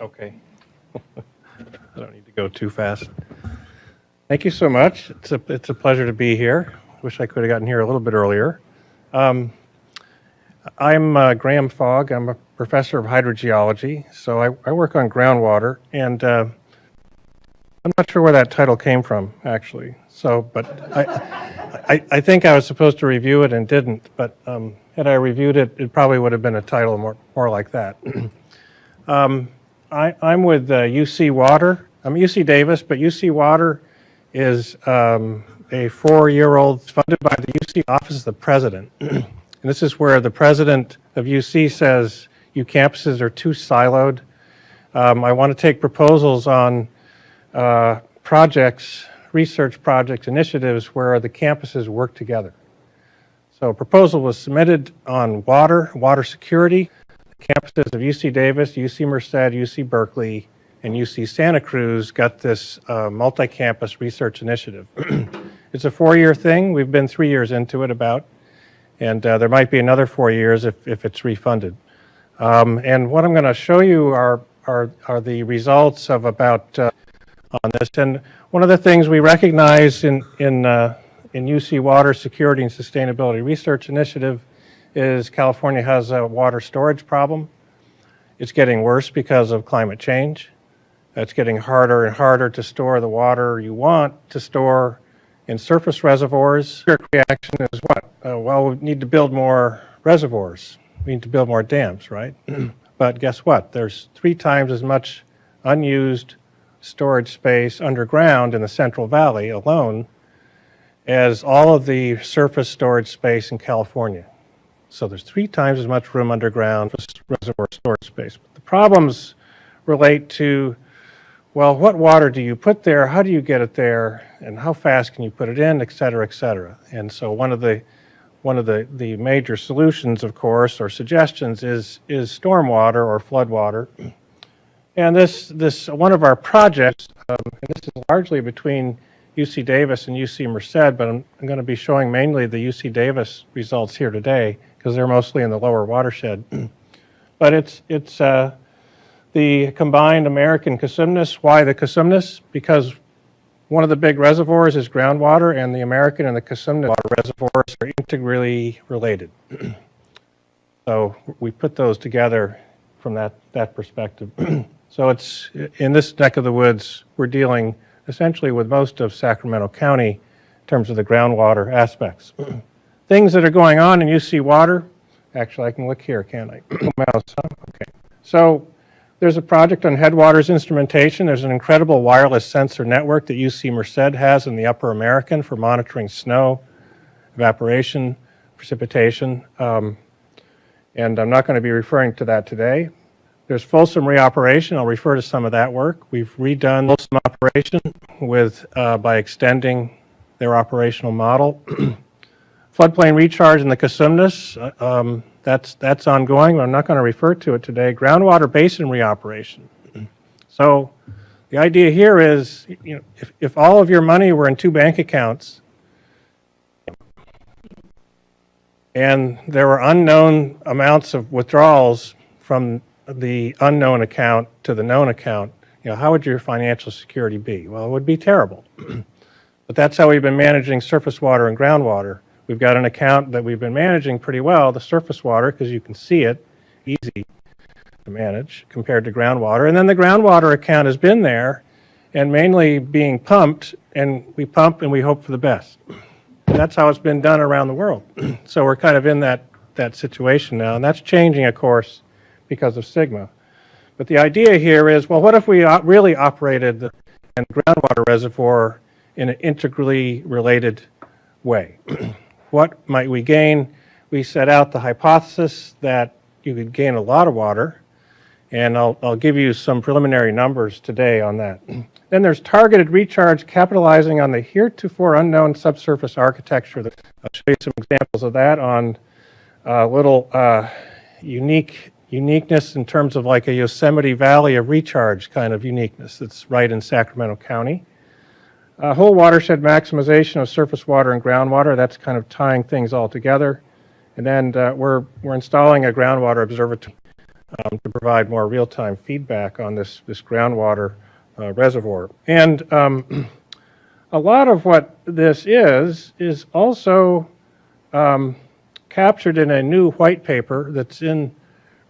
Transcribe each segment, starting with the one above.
Okay. I don't need to go too fast. Thank you so much. It's a pleasure to be here. Wish I could have gotten here a little bit earlier. I'm Graham Fogg. I'm a professor of hydrogeology, so I work on groundwater, and I'm not sure where that title came from, actually. So, but I think I was supposed to review it and didn't, but had I reviewed it, it probably would have been a title more like that. I'm with UC Water. I'm UC Davis, but UC Water is a 4-year-old funded by the UC Office of the President. And this is where the president of UC says, you campuses are too siloed. I want to take proposals on projects, research projects, initiatives where the campuses work together. So a proposal was submitted on water security. The campuses of UC Davis, UC Merced, UC Berkeley, and UC Santa Cruz got this multi-campus research initiative. It's a 4-year thing. We've been 3 years into it about, and there might be another 4 years if it's refunded. And what I'm going to show you are the results of about on this. And one of the things we recognize in UC Water Security and Sustainability Research Initiative is California has a water storage problem. It's getting worse because of climate change. It's getting harder and harder to store the water you want to store in surface reservoirs. The reaction is what? Well, we need to build more reservoirs. We need to build more dams, right? But guess what? There's 3 times as much unused storage space underground in the Central Valley alone as all of the surface storage space in California. So there's 3 times as much room underground for reservoir storage space. But the problems relate to, well, what water do you put there? How do you get it there? And how fast can you put it in, et cetera, et cetera. And so one of the major solutions, of course, or suggestions is stormwater or floodwater. And this one of our projects, and this is largely between UC Davis and UC Merced, but I'm going to be showing mainly the UC Davis results here today because they're mostly in the lower watershed. But it's the combined American-Cosumnes. Why the Cosumnes? Because one of the big reservoirs is groundwater, and the American and the Cosumnes water reservoirs are integrally related. So we put those together from that perspective. So it's in this neck of the woods, we're dealing essentially with most of Sacramento County in terms of the groundwater aspects. Things that are going on in UC Water, actually I can look here, can't I? Mouse, huh? Okay. So there's a project on headwaters instrumentation. There's an incredible wireless sensor network that UC Merced has in the Upper American for monitoring snow, evaporation, precipitation. And I'm not going to be referring to that today. There's Folsom reoperation. I'll refer to some of that work. We've redone Folsom operation with by extending their operational model. Floodplain recharge in the Cosumnes, that's ongoing, but I'm not going to refer to it today. Groundwater basin reoperation. So the idea here is, you know, if all of your money were in 2 bank accounts and there were unknown amounts of withdrawals from the unknown account to the known account, you know, how would your financial security be? Well, it would be terrible. But that's how we've been managing surface water and groundwater. We've got an account that we've been managing pretty well, the surface water, because you can see it, easy to manage compared to groundwater. And then the groundwater account has been there and mainly being pumped, and we pump and we hope for the best. And that's how it's been done around the world. So we're kind of in that situation now, and that's changing, of course, because of Sigma. But the idea here is, well, what if we really operated the groundwater reservoir in an integrally related way? What might we gain? We set out the hypothesis that you could gain a lot of water, and I'll give you some preliminary numbers today on that. Then there's targeted recharge, capitalizing on the heretofore unknown subsurface architecture. I'll show you some examples of that on little uniqueness in terms of like a Yosemite Valley of recharge kind of uniqueness that's right in Sacramento County. Whole watershed maximization of surface water and groundwater, that's kind of tying things all together. And then we're installing a groundwater observatory. to provide more real-time feedback on this groundwater reservoir. And a lot of what this is also captured in a new white paper that's in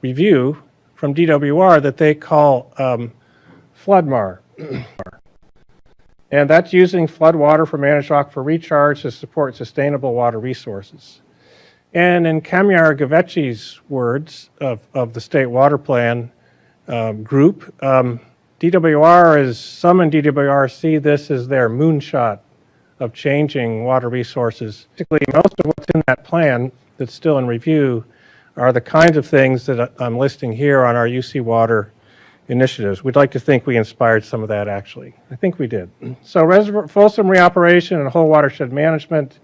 review from DWR that they call FloodMAR. And that's using floodwater for managed aquifer recharge to support sustainable water resources. And in Kamiar Gaveci's words of the State Water Plan group, DWR some in DWR see this as their moonshot of changing water resources. Basically, most of what's in that plan that's still in review are the kinds of things that I'm listing here on our UC Water initiatives. We'd like to think we inspired some of that, actually. I think we did. So Folsom reoperation and whole watershed management.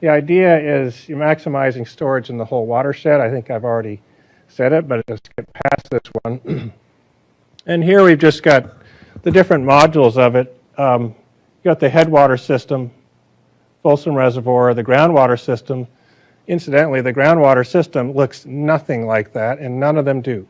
The idea is you're maximizing storage in the whole watershed. I think I've already said it, but let's get past this one. And here we've just got the different modules of it. You've got the headwater system, Folsom Reservoir, the groundwater system. Incidentally, the groundwater system looks nothing like that, and none of them do.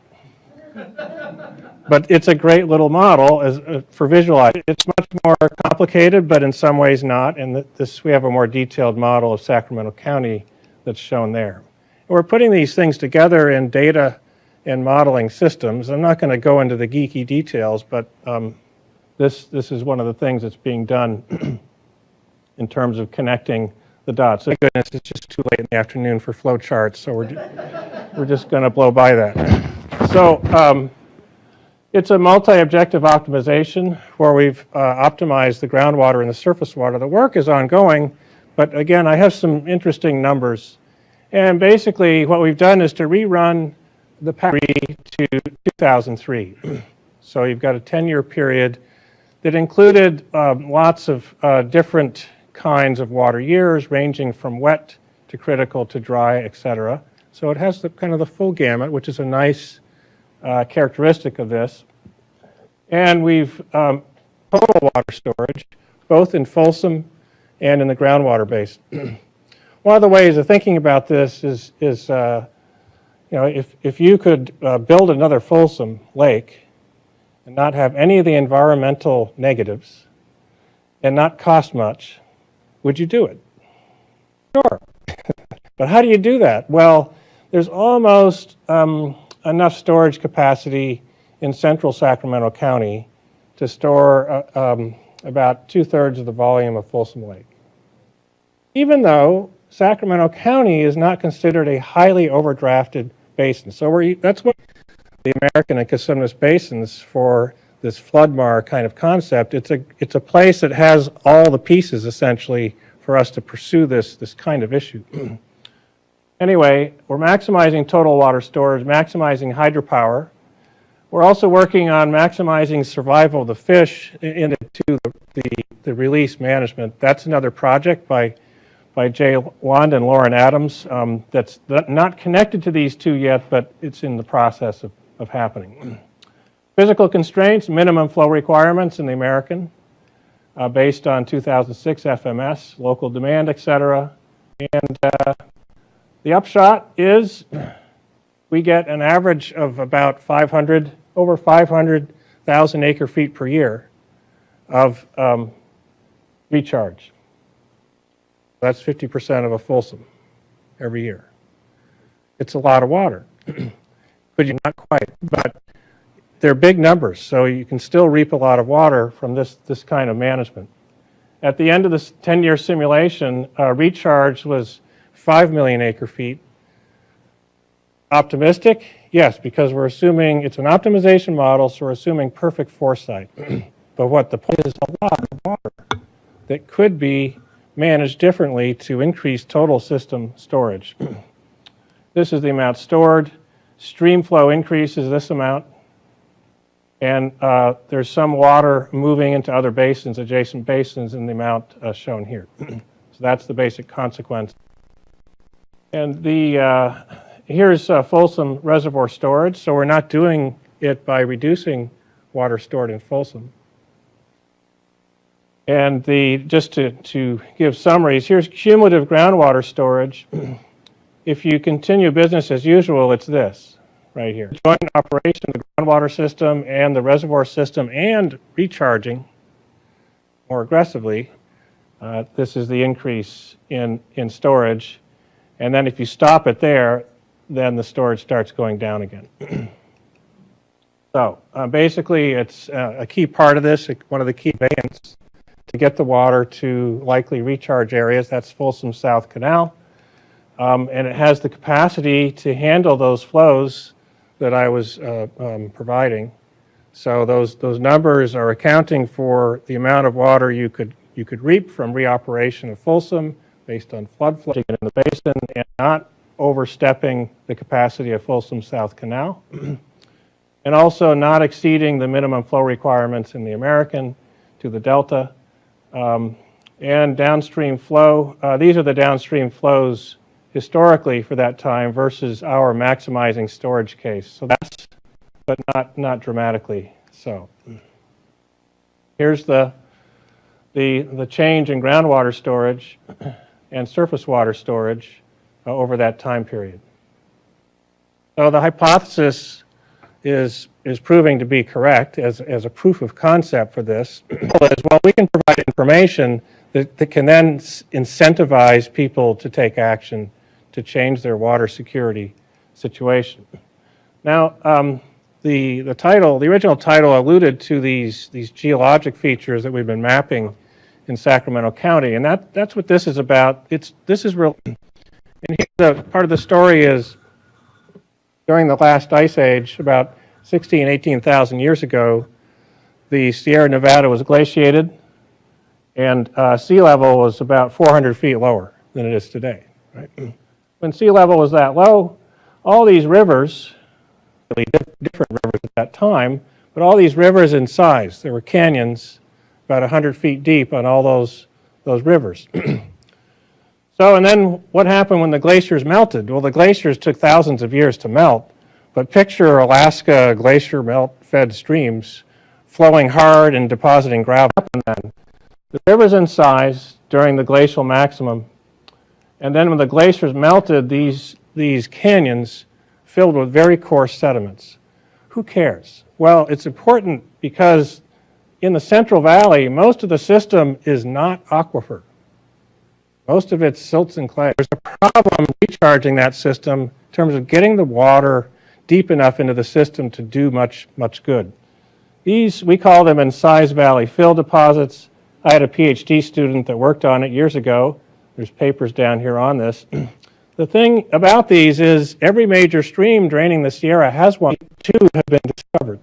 But it's a great little model for visualizing. It's much more complicated, but in some ways not. And we have a more detailed model of Sacramento County that's shown there. And we're putting these things together in data and modeling systems. I'm not going to go into the geeky details, but this is one of the things that's being done in terms of connecting the dots. Thank goodness it's just too late in the afternoon for flow charts, so we're just going to blow by that. So it's a multi-objective optimization where we've optimized the groundwater and the surface water. The work is ongoing, but again, I have some interesting numbers. And basically, what we've done is to rerun the PAC to 2003. So you've got a 10-year period that included lots of different kinds of water years, ranging from wet to critical to dry, etc. So it has kind of the full gamut, which is a nice characteristic of this. And we've total water storage, both in Folsom and in the groundwater basin. One of the ways of thinking about this is if you could build another Folsom Lake and not have any of the environmental negatives and not cost much, would you do it? Sure. But how do you do that? Well, there's almost enough storage capacity in central Sacramento County to store about 2/3 of the volume of Folsom Lake. Even though Sacramento County is not considered a highly overdrafted basin. So that's what the American-Cosumnes Basins for this FloodMAR kind of concept. It's a place that has all the pieces essentially for us to pursue this kind of issue. Anyway, we're maximizing total water storage, maximizing hydropower. We're also working on maximizing survival of the fish into the release management. That's another project by Jay Wand and Lauren Adams that's not connected to these two yet, but it's in the process of happening. Physical constraints, minimum flow requirements in the American based on 2006 FMS, local demand, etc. And the upshot is we get an average of about over 500,000 acre feet per year of recharge. That's 50% of a Folsom every year. It's a lot of water. But not quite, but they're big numbers, so you can still reap a lot of water from this kind of management. At the end of this 10-year simulation, recharge was 5 million acre feet. Optimistic? Yes, because we're assuming it's an optimization model, so we're assuming perfect foresight. But what the point is, a lot of water that could be managed differently to increase total system storage. This is the amount stored. Stream flow increases this amount. And there's some water moving into other basins, adjacent basins, in the amount shown here. So that's the basic consequence. And here's Folsom Reservoir storage. So we're not doing it by reducing water stored in Folsom. And just to give summaries, here's cumulative groundwater storage. If you continue business as usual, it's this. right here. Joint operation of the groundwater system and the reservoir system and recharging more aggressively. This is the increase in storage. And then if you stop it there, then the storage starts going down again. So basically, it's a key part of this, one of the key conveyance to get the water to likely recharge areas. That's Folsom South Canal. And it has the capacity to handle those flows that I was providing. So those numbers are accounting for the amount of water you could reap from reoperation of Folsom based on flood flow in the basin and not overstepping the capacity of Folsom South Canal. And also not exceeding the minimum flow requirements in the American to the Delta. And downstream flow, these are the downstream flows historically for that time versus our maximizing storage case. So that's, but not dramatically so. Here's the change in groundwater storage and surface water storage over that time period. So the hypothesis is proving to be correct as a proof of concept for this. As well, we can provide information that can then incentivize people to take action to change their water security situation. Now, the original title alluded to these geologic features that we've been mapping in Sacramento County, and that's what this is about. This is real. And here part of the story is during the last ice age, about 16,000, 18,000 years ago, the Sierra Nevada was glaciated, and sea level was about 400 feet lower than it is today. Right? When sea level was that low, all these rivers, really different rivers at that time, but all these rivers in size, there were canyons about 100 feet deep on all those rivers. So, and then what happened when the glaciers melted? Well, the glaciers took thousands of years to melt, but picture Alaska glacier melt-fed streams flowing hard and depositing gravel. And then the rivers in size during the glacial maximum, and then when the glaciers melted, these canyons filled with very coarse sediments. Who cares? Well, it's important because in the Central Valley, most of the system is not aquifer. Most of it's silts and clay. There's a problem recharging that system in terms of getting the water deep enough into the system to do much good. These, we call them incised valley fill deposits. I had a PhD student that worked on it years ago. There's papers down here on this. The thing about these is every major stream draining the Sierra has one. Two have been discovered.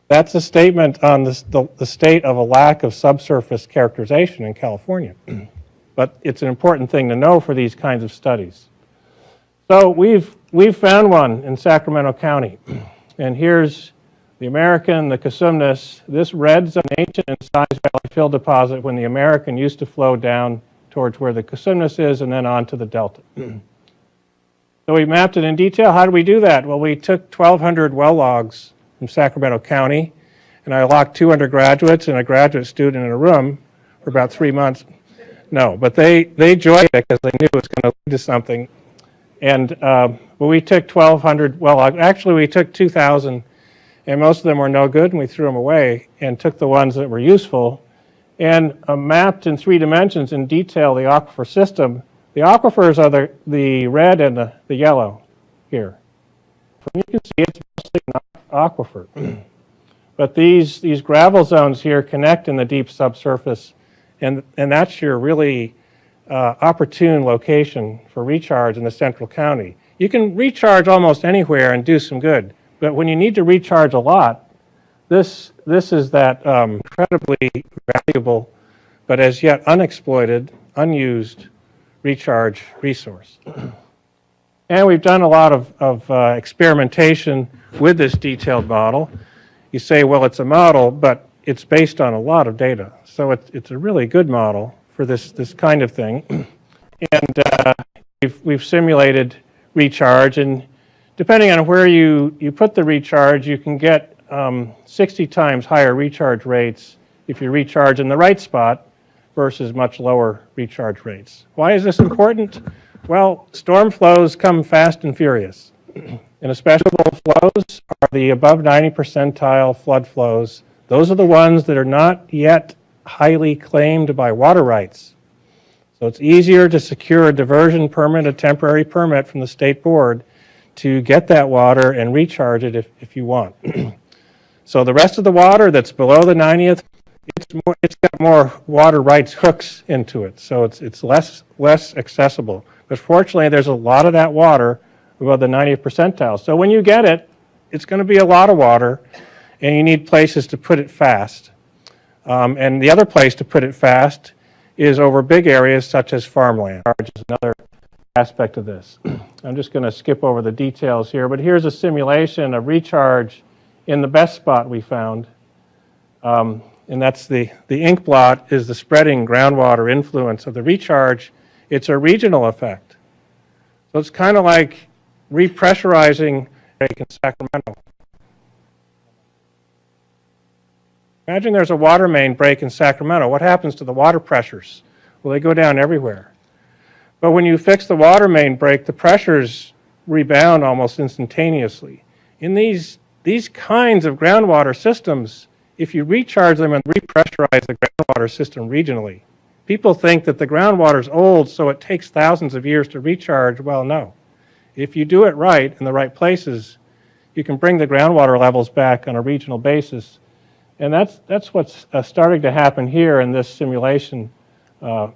That's a statement on the state of a lack of subsurface characterization in California. But it's an important thing to know for these kinds of studies. So we've found one in Sacramento County. And here's the American, the Cosumnes. This red's an ancient incised valley fill deposit when the American used to flow down towards where the Cosumnes is and then on to the Delta. So we mapped it in detail. How did we do that? Well, we took 1,200 well logs from Sacramento County, and I locked 2 undergraduates and a graduate student in a room for about 3 months. No, but they joined it because they knew it was going to lead to something. And well, we took 1,200 well logs. Actually, we took 2,000, and most of them were no good, and we threw them away and took the ones that were useful and mapped in 3 dimensions in detail the aquifer system. The aquifers are the red and the yellow here. You can see it's mostly not aquifer. But these gravel zones here connect in the deep subsurface, and that's your really opportune location for recharge in the Central County. You can recharge almost anywhere and do some good, but when you need to recharge a lot, this is that incredibly valuable, but as yet unexploited, unused recharge resource. And we've done a lot of experimentation with this detailed model. You say, well, it's a model, but it's based on a lot of data. So it's a really good model for this kind of thing. And we've simulated recharge, and depending on where you put the recharge, you can get 60 times higher recharge rates if you recharge in the right spot versus much lower recharge rates. Why is this important? Well, storm flows come fast and furious. Inespeciable flows are the above 90 percentile flood flows. Those are the ones that are not yet highly claimed by water rights. So it's easier to secure a diversion permit, a temporary permit from the state board to get that water and recharge it if you want. So the rest of the water that's below the 90th, it's got more water rights hooks into it, so it's less accessible. But fortunately, there's a lot of that water above the 90th percentile. So when you get it, it's going to be a lot of water, and you need places to put it fast. And the other place to put it fast is over big areas such as farmland, which is another aspect of this. I'm just going to skip over the details here, but here's a simulation of recharge in the best spot we found. And that's the ink blot is the spreading groundwater influence of the recharge. It's a regional effect. So it's kind of like repressurizing Lake in Sacramento. Imagine there's a water main break in Sacramento. What happens to the water pressures? Well, they go down everywhere. But when you fix the water main break, the pressures rebound almost instantaneously. In these kinds of groundwater systems, if you recharge them and repressurize the groundwater system regionally, people think that the groundwater is old, so it takes thousands of years to recharge. Well, no. If you do it right in the right places, you can bring the groundwater levels back on a regional basis. And that's what's starting to happen here in this simulation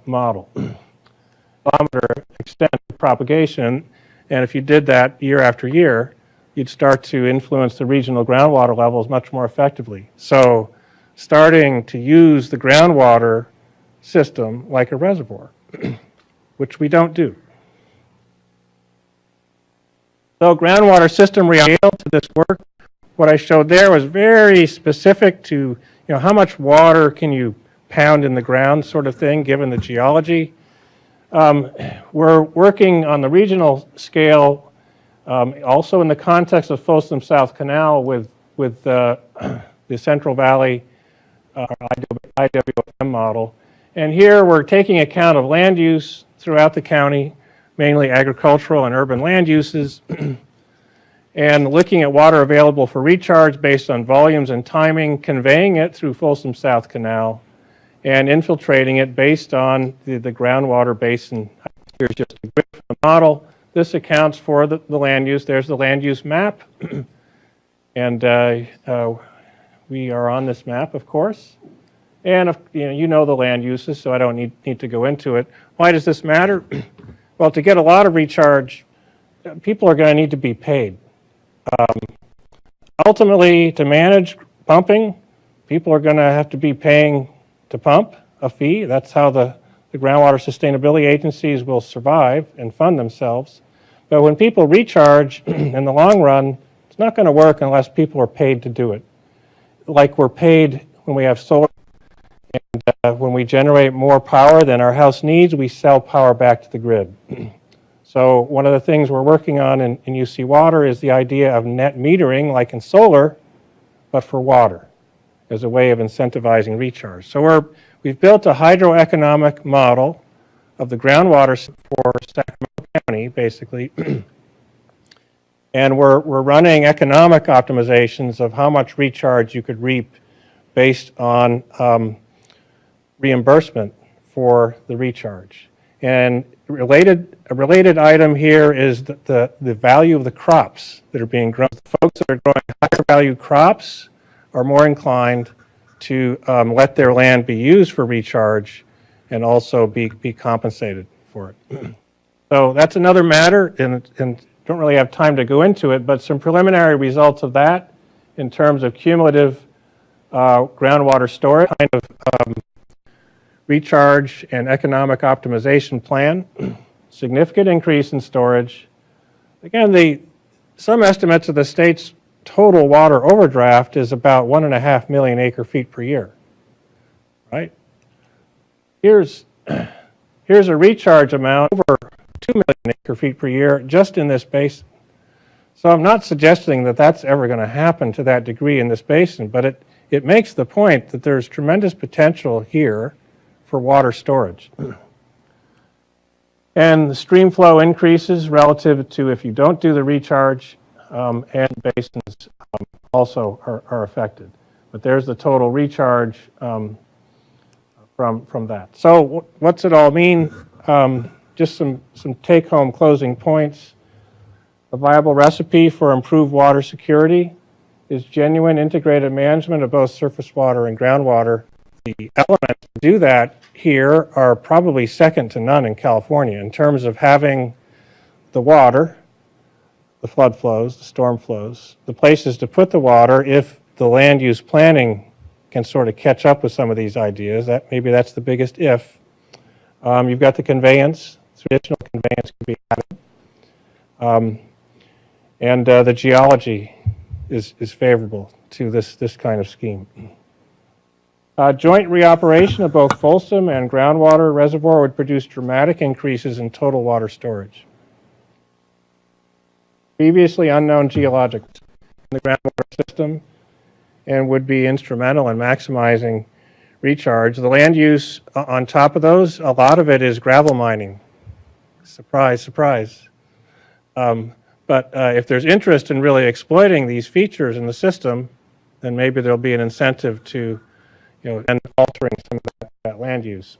model. Kilometer extent of propagation, and if you did that year after year, you'd start to influence the regional groundwater levels much more effectively. So starting to use the groundwater system like a reservoir, which we don't do. So groundwater system reality to this work, what I showed there was very specific to how much water can you pound in the ground sort of thing given the geology. We're working on the regional scale also in the context of Folsom South Canal with the Central Valley IWM model. And here we're taking account of land use throughout the county, mainly agricultural and urban land uses, and looking at water available for recharge based on volumes and timing, conveying it through Folsom South Canal, and infiltrating it based on the groundwater basin. Here's just a grid from the model. This accounts for the land use. There's the land use map. And we are on this map, of course. And you know the land uses, so I don't need to go into it. Why does this matter? Well, to get a lot of recharge, people are going to need to be paid. Ultimately, to manage pumping, people are going to have to be paying to pump a fee. That's how the groundwater sustainability agencies will survive and fund themselves. But when people recharge, in the long run, it's not going to work unless people are paid to do it. Like we're paid when we have solar, and when we generate more power than our house needs, we sell power back to the grid. So one of the things we're working on in UC Water is the idea of net metering, like in solar, but for water, as a way of incentivizing recharge. So we've built a hydroeconomic model of the groundwater for Sacramento County, basically, and we're running economic optimizations of how much recharge you could reap based on reimbursement for the recharge. And a related item here is the value of the crops that are being grown. The folks that are growing higher value crops are more inclined to let their land be used for recharge and also be compensated for it. So that's another matter, and don't really have time to go into it, but some preliminary results of that in terms of cumulative groundwater storage, kind of recharge and economic optimization plan, significant increase in storage. Again, some estimates of the state's total water overdraft is about 1.5 million acre feet per year, right? Here's a recharge amount over 2 million acre feet per year just in this basin. So I'm not suggesting that that's ever going to happen to that degree in this basin, but it makes the point that there's tremendous potential here for water storage. And the stream flow increases relative to if you don't do the recharge, and basins also are affected. But there's the total recharge from that. So what's it all mean? Just some take-home closing points. A viable recipe for improved water security is genuine integrated management of both surface water and groundwater. The elements to do that here are probably second to none in California in terms of having the water, the flood flows, the storm flows, the places to put the water if the land use planning can sort of catch up with some of these ideas. Maybe that's the biggest if. You've got the conveyance, traditional conveyance can be added. And the geology is favorable to this kind of scheme. Joint reoperation of both Folsom and groundwater reservoir would produce dramatic increases in total water storage. Previously unknown geologic in the groundwater system and would be instrumental in maximizing recharge. The land use on top of those, a lot of it is gravel mining. Surprise, surprise. But if there's interest in really exploiting these features in the system, then maybe there'll be an incentive to, and altering some of that land use.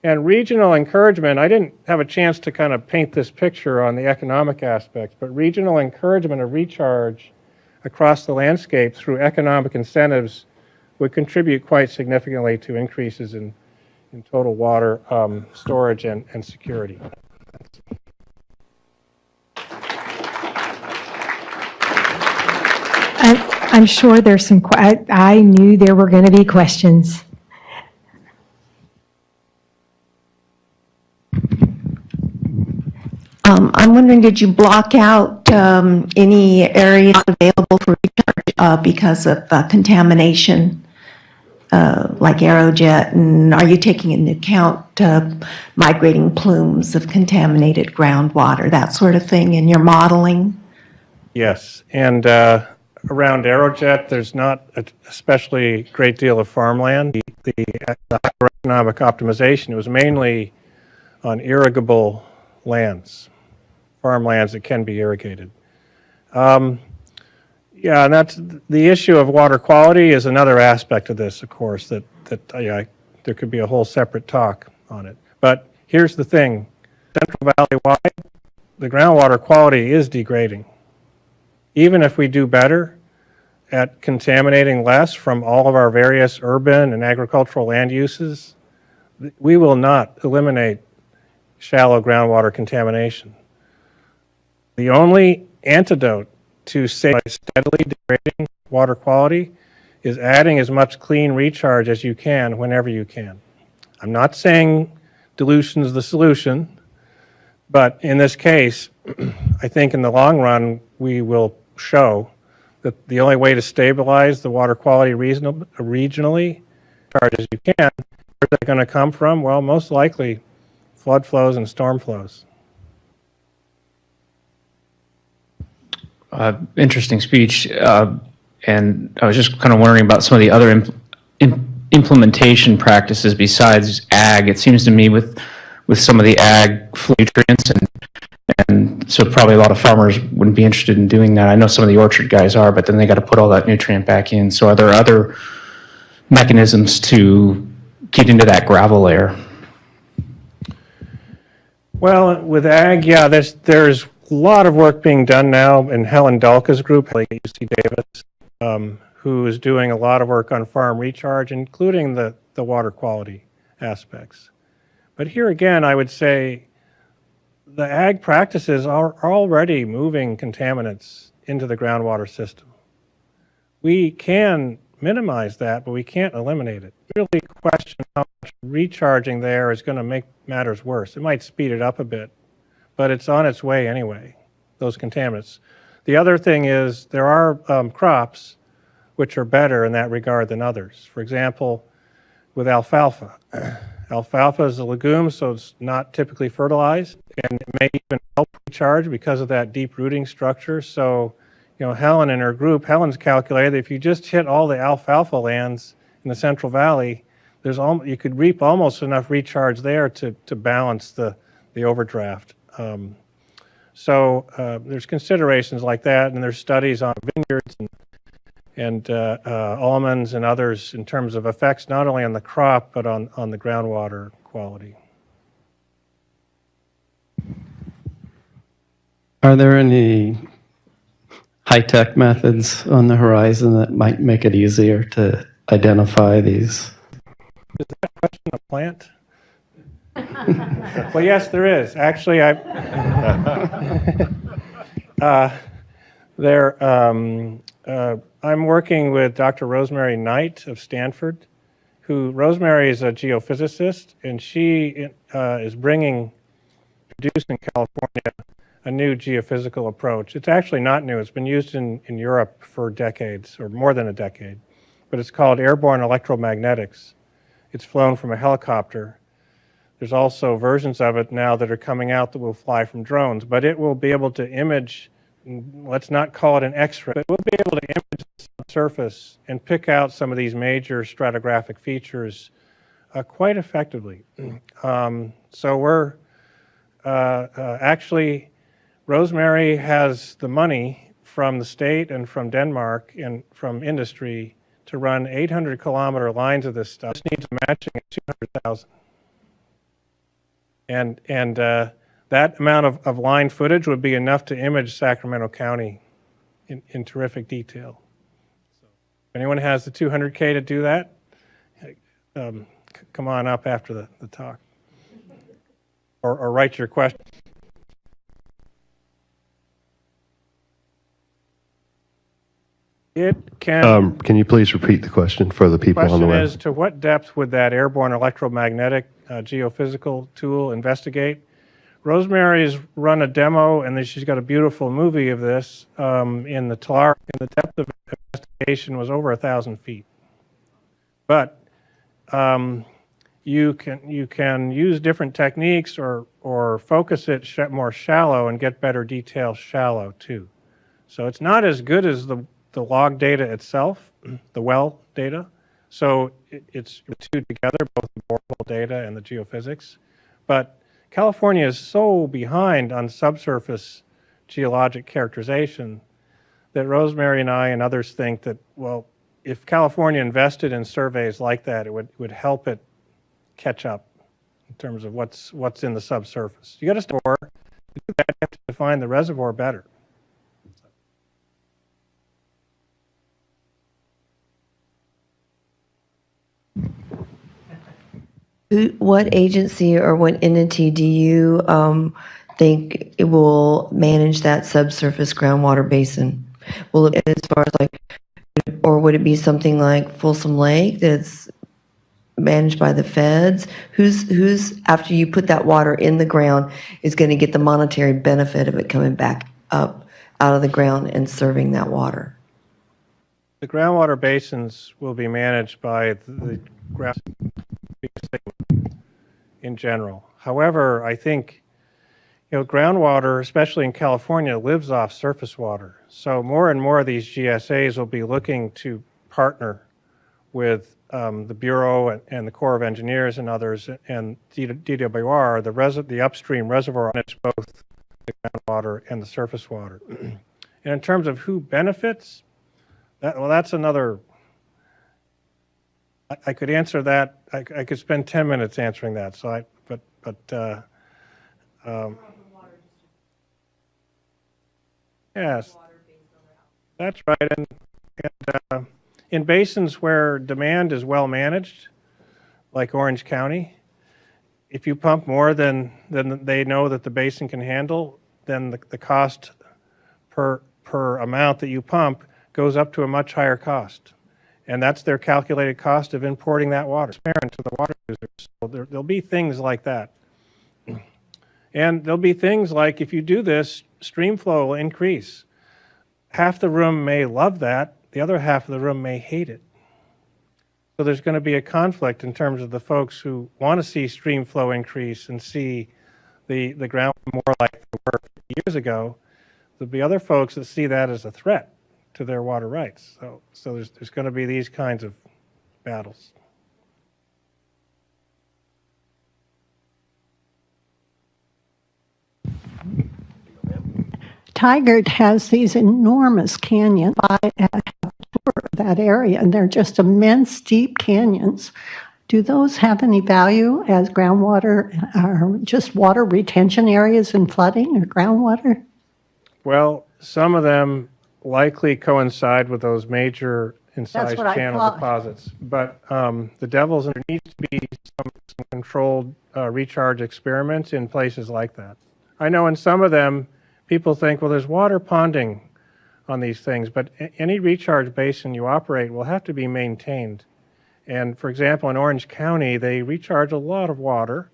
And regional encouragement, I didn't have a chance to kind of paint this picture on the economic aspects, but regional encouragement of recharge across the landscape through economic incentives would contribute quite significantly to increases in total water storage and security. I'm sure there's some, I knew there were going to be questions. I'm wondering, did you block out any areas available for recharge because of contamination, like aerojet? And are you taking into account migrating plumes of contaminated groundwater, that sort of thing, in your modeling? Yes, and around aerojet, there's not especially great deal of farmland. The economic optimization was mainly on irrigable lands, farmlands that can be irrigated. Yeah, and that's the issue of water quality is another aspect of this, of course, that there could be a whole separate talk on it. But here's the thing, Central Valley-wide, the groundwater quality is degrading. Even if we do better at contaminating less from all of our various urban and agricultural land uses, we will not eliminate shallow groundwater contamination. The only antidote to steadily degrading water quality is adding as much clean recharge as you can whenever you can. I'm not saying dilution is the solution, but in this case, I think in the long run, we will show that the only way to stabilize the water quality regionally, charge as you can, where's that going to come from? Well, most likely flood flows and storm flows. Interesting speech, and I was just kind of wondering about some of the other implementation practices besides ag. It seems to me with some of the ag nutrients, and so probably a lot of farmers wouldn't be interested in doing that. I know some of the orchard guys are, but then they got to put all that nutrient back in. So are there other mechanisms to get into that gravel layer? Well, with ag, yeah, there's a lot of work being done now in Helen Dalka's group, like UC Davis, who is doing a lot of work on farm recharge, including the water quality aspects. But here again, I would say the ag practices are already moving contaminants into the groundwater system. We can minimize that, but we can't eliminate it. Really question how much recharging there is going to make matters worse. It might speed it up a bit, but it's on its way anyway, those contaminants. The other thing is there are crops which are better in that regard than others. For example, with alfalfa. Alfalfa is a legume, so it's not typically fertilized, and it may even help recharge because of that deep rooting structure. So, Helen and her group, Helen's calculated that if you just hit all the alfalfa lands in the Central Valley, you could reap almost enough recharge there to balance the the overdraft. So there's considerations like that, and there's studies on vineyards and almonds and others in terms of effects not only on the crop but on the groundwater quality. Are there any high-tech methods on the horizon that might make it easier to identify these? Is that question a plant? Well, yes, there is. Actually, I'm working with Dr. Rosemary Knight of Stanford, Rosemary is a geophysicist, and she is produced in California a new geophysical approach. It's actually not new. It's been used in Europe for decades, or more than a decade, but it's called airborne electromagnetics. It's flown from a helicopter. There's also versions of it now that are coming out that will fly from drones, but it will be able to image, let's not call it an X-ray, but we'll be able to image the subsurface and pick out some of these major stratigraphic features quite effectively. So we're actually, Rosemary has the money from the state and from Denmark and from industry to run 800-kilometer lines of this stuff. This needs matching at 200,000. And that amount of line footage would be enough to image Sacramento County in terrific detail. So if anyone has the 200K to do that, come on up after the talk. Or write your question. It can. Can you please repeat the question for the people on the web? Question is, to what depth would that airborne electromagnetic geophysical tool investigate? Rosemary's run a demo, and then she's got a beautiful movie of this in the TLAR, and the depth of investigation was over 1,000 feet. But you can use different techniques or focus it more shallow and get better detail shallow too. So it's not as good as the log data itself, the well data. So it's the two together, both the borehole data and the geophysics. But California is so behind on subsurface geologic characterization that Rosemary and I and others think that, well, if California invested in surveys like that, it would help it catch up in terms of what's in the subsurface. You got to store. To do that, you have to define the reservoir better. What agency or what entity do you think it will manage that subsurface groundwater basin? Will it, as far as like, or would it be something like Folsom Lake that's managed by the feds? Who's after you put that water in the ground is going to get the monetary benefit of it coming back up out of the ground and serving that water? The groundwater basins will be managed by the in general. However, I think groundwater, especially in California, lives off surface water. So more and more of these GSAs will be looking to partner with the Bureau and the Corps of Engineers and others, and DWR, the upstream reservoir, manage both the groundwater and the surface water. And in terms of who benefits, that's another. I could answer that. I could spend 10 minutes answering that. So yes, that's right. And in basins where demand is well managed, like Orange County, if you pump more than they know that the basin can handle, then the cost per amount that you pump goes up to a much higher cost. And that's their calculated cost of importing that water, transparent to the water users. So there'll be things like that. And there'll be things like, if you do this, stream flow will increase. Half the room may love that, the other half of the room may hate it. So there's going to be a conflict in terms of the folks who want to see stream flow increase and see the ground more like they were years ago. There'll be other folks that see that as a threat to their water rights. So there's going to be these kinds of battles. Tigard has these enormous canyons. I have a tour of that area, and they're just immense, deep canyons. Do those have any value as groundwater or just water retention areas in flooding or groundwater? Well, some of them likely coincide with those major incised what I channel thought. deposits. But the devil's there needs to be some controlled recharge experiments in places like that. I know in some of them, people think, well, there's water ponding on these things, but any recharge basin you operate will have to be maintained. And for example, in Orange County, they recharge a lot of water,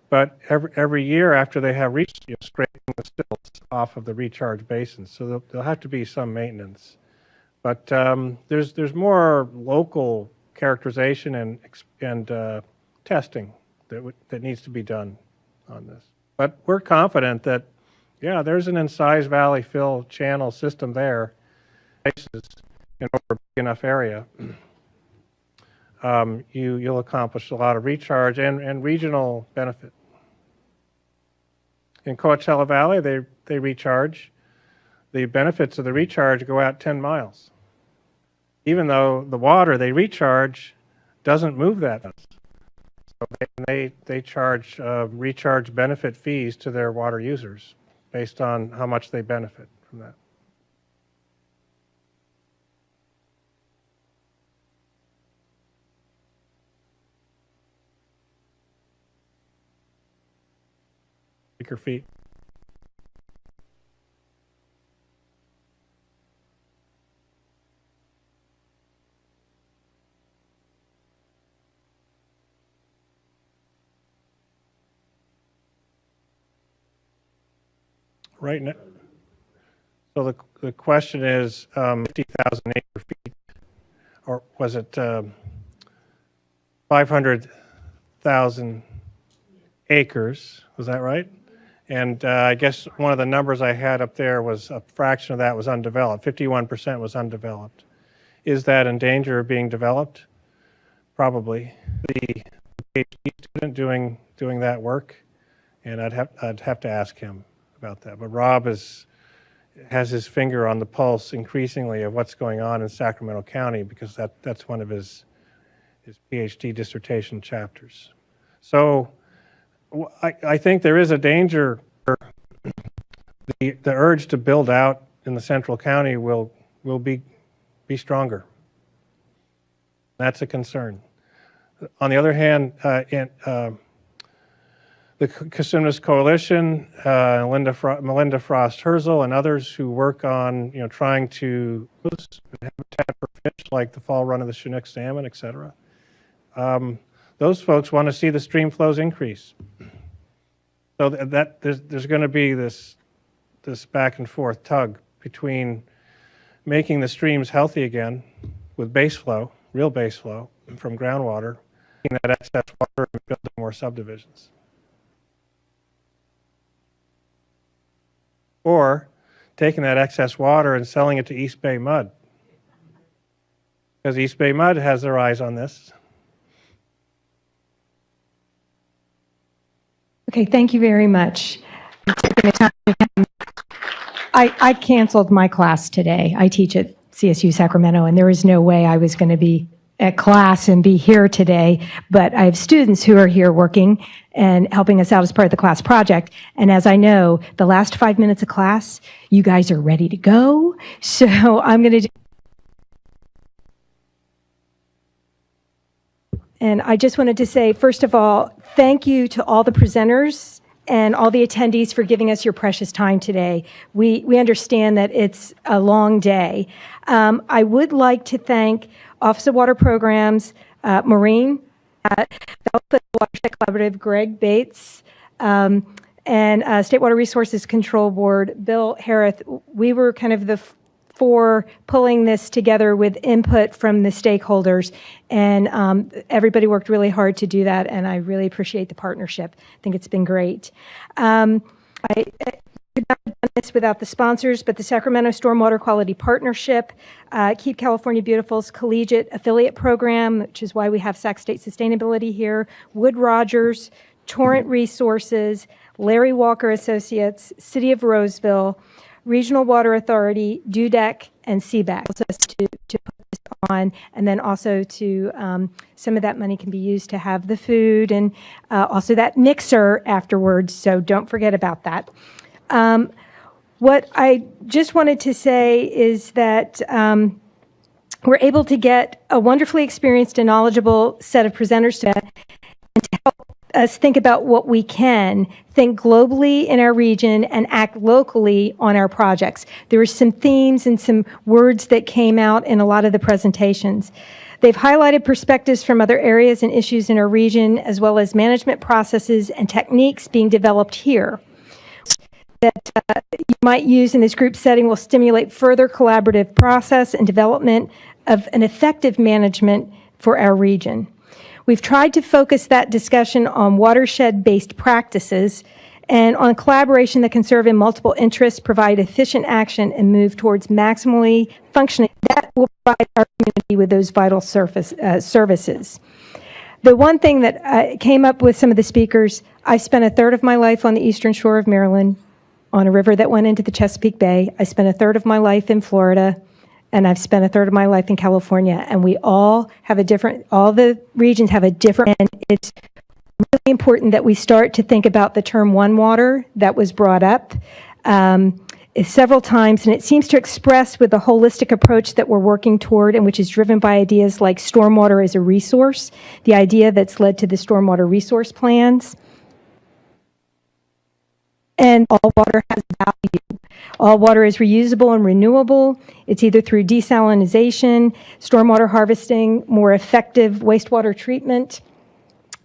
but every year after they have scraping the silts off of the recharge basins, so there'll have to be some maintenance. But there's more local characterization and testing that needs to be done on this. But we're confident that, yeah, there's an incised valley fill channel system there, places in over a big enough area. You'll accomplish a lot of recharge and regional benefit. In Coachella Valley, they recharge. The benefits of the recharge go out 10 miles, even though the water they recharge doesn't move that much. So they charge recharge benefit fees to their water users based on how much they benefit from that. Your feet. Right now, so the question is 50,000 acre feet, or was it 500,000 acres? Was that right? And I guess one of the numbers I had up there was a fraction of that was undeveloped. 51% was undeveloped. Is that in danger of being developed? Probably. The PhD student doing that work, and I'd have to ask him about that. But Rob has his finger on the pulse increasingly of what's going on in Sacramento County, because that's one of his PhD dissertation chapters. So I think there is a danger. The urge to build out in the central county will be stronger. That's a concern. On the other hand, the Cosumnes Coalition, Melinda Frost Herzl, and others who work on trying to boost habitat for fish like the fall run of the Chinook salmon, et cetera. Those folks want to see the stream flows increase. So that there's going to be this back and forth tug between making the streams healthy again with base flow, real base flow from groundwater, taking that excess water and building more subdivisions. Or taking that excess water and selling it to East Bay Mud. Because East Bay Mud has their eyes on this. Okay, thank you very much. I canceled my class today. I teach at CSU Sacramento, and there was no way I was going to be at class and be here today, but I have students who are here working and helping us out as part of the class project. And as I know, the last 5 minutes of class, you guys are ready to go. So I'm going to And I just wanted to say, first of all, thank you to all the presenters and all the attendees for giving us your precious time today. We understand that it's a long day. I would like to thank Office of Water Programs, Maureen, Watershed Collaborative, Greg Bates, and State Water Resources Control Board, Bill Harith. We were kind of the for pulling this together with input from the stakeholders, and everybody worked really hard to do that, and I really appreciate the partnership. I think it's been great. I could not have done this without the sponsors, but the Sacramento Stormwater Quality Partnership, Keep California Beautiful's collegiate affiliate program, which is why we have Sac State Sustainability here, Wood Rogers, Torrent Resources, Larry Walker Associates, City of Roseville, Regional Water Authority, DUDEC, and CBAC us to put this on, and then also to some of that money can be used to have the food and also that mixer afterwards, so don't forget about that. What I just wanted to say is that we're able to get a wonderfully experienced and knowledgeable set of presenters to help us think about what we can think globally in our region and act locally on our projects. There were some themes and some words that came out in a lot of the presentations. They've highlighted perspectives from other areas and issues in our region, as well as management processes and techniques being developed here that you might use in this group setting will stimulate further collaborative process and development of an effective management for our region. We've tried to focus that discussion on watershed-based practices and on collaboration that can serve in multiple interests, provide efficient action, and move towards maximally functioning. That will provide our community with those vital services. The one thing that came up with some of the speakers, I spent a third of my life on the eastern shore of Maryland, on a river that went into the Chesapeake Bay. I spent a third of my life in Florida, and I've spent a third of my life in California. And we all have a different, all the regions have a different, and it's really important that we start to think about the term one water that was brought up several times, and it seems to express with the holistic approach that we're working toward, and which is driven by ideas like stormwater as a resource, the idea that's led to the stormwater resource plans. And all water has value. All water is reusable and renewable. It's either through desalination, stormwater harvesting, more effective wastewater treatment,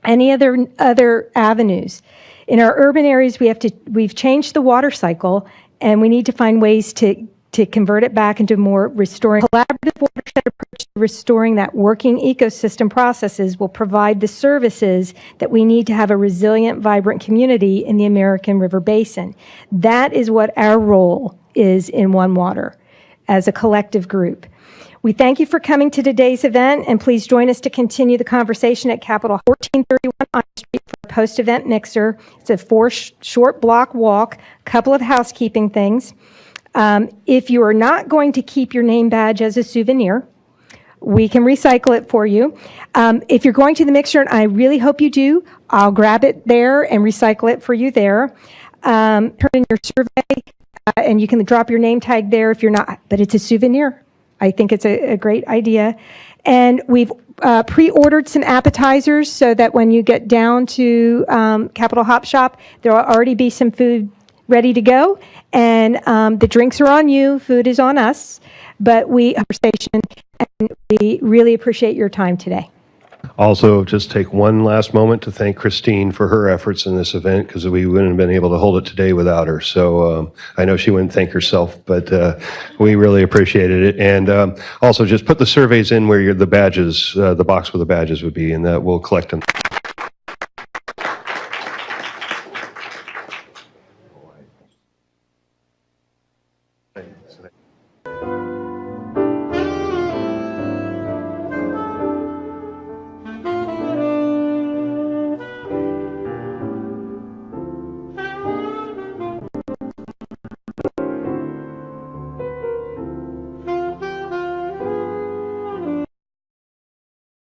any other avenues. In our urban areas, we've changed the water cycle, and we need to find ways to convert it back into more restoring. Collaborative watershed approach to restoring that working ecosystem processes will provide the services that we need to have a resilient, vibrant community in the American River Basin. That is what our role is in One Water as a collective group. We thank you for coming to today's event, and please join us to continue the conversation at Capitol 1431 on Street for a post-event mixer. It's a 4-short block walk, a couple of housekeeping things. If you are not going to keep your name badge as a souvenir, we can recycle it for you. If you're going to the mixer, and I really hope you do, I'll grab it there and recycle it for you there. Turn in your survey, and you can drop your name tag there if you're not, but it's a souvenir. I think it's a great idea. And we've pre-ordered some appetizers so that when you get down to Capitol Hop Shop, there will already be some food ready to go, and the drinks are on you, food is on us, but we have a station, and we really appreciate your time today. Also, just take one last moment to thank Christine for her efforts in this event, because we wouldn't have been able to hold it today without her. So I know she wouldn't thank herself, but we really appreciated it. And also just put the surveys in where the badges, the box with the badges would be, and that we'll collect them.